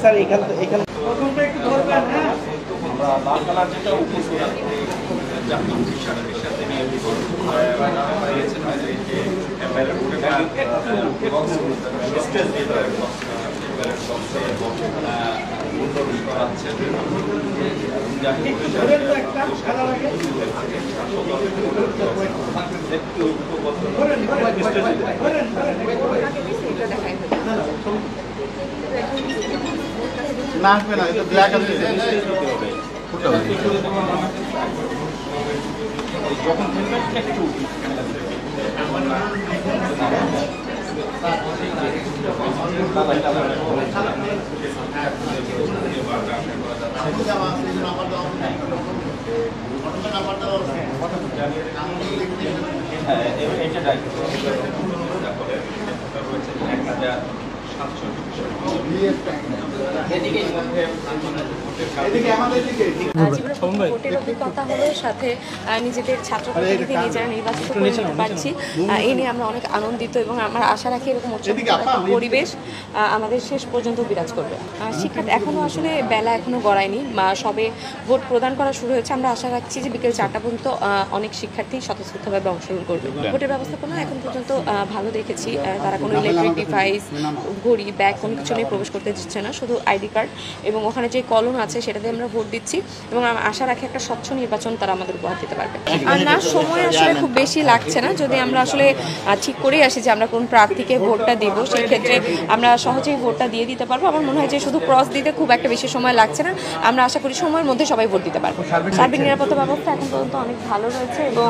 Sir এখানে প্রথমটা একটু ধরবেন। হ্যাঁ, আমরা লাল কালার যেটা উঠে জাপান সাথে সাথে নিয়ে দিয়েছেন যে এমবেডেড বক্স স্ট্রেস দিয়ে দেয় বক্স এমবেডেড বক্সে আছে একটা খেলা লাগে একটু না আসবে না, এটা ব্ল্যাক আছে যখন একটু ভোটের অভিজ্ঞতা হলো, সাথে নিজেদের ছাত্র প্রতিনিধি নিজেরা নির্বাচিত করে নিতে পারছি, এই নিয়ে আমরা অনেক আনন্দিত এবং আমরা আশা রাখি এরকম পরিবেশ আমাদের শেষ পর্যন্ত বিরাজ করবে। শিক্ষার্থী এখনও আসলে বেলা এখনও গড়ায়নি, সবে ভোট প্রদান করা শুরু হয়েছে। আমরা আশা রাখছি যে বিকেল 4টা পর্যন্ত অনেক শিক্ষার্থী স্বতঃস্ফূর্তভাবে অংশগ্রহণ করবে। ভোটের ব্যবস্থাপনা এখন পর্যন্ত ভালো দেখেছি, তারা কোনো ইলেকট্রিক ডিভাইস, ঘড়ি, ব্যাগ কোনো কিছু নিয়ে প্রবেশ করতে দিচ্ছে না, শুধু আইডি কার্ড এবং ওখানে যে কলম আছে সেটাতে আমরা ভোট দিচ্ছি এবং আমরা আশা রাখি একটা স্বচ্ছ নির্বাচন তারা আমাদের উপহার দিতে পারবে। আর না, সময় আসলে খুব বেশি লাগছে না, যদি আমরা আসলে ঠিক করেই আসি যে আমরা কোন প্রার্থীকে ভোটটা দিব, সেই ক্ষেত্রে আমরা সহজেই ভোটটা দিয়ে দিতে পারবো। আমার মনে হয় যে শুধু ক্রস দিতে খুব একটা বেশি সময় লাগছে না, আমরা আশা করি সময়ের মধ্যে সবাই ভোট দিতে পারবো। সার্বিক নিরাপত্তা ব্যবস্থা এখন পর্যন্ত অনেক ভালো রয়েছে এবং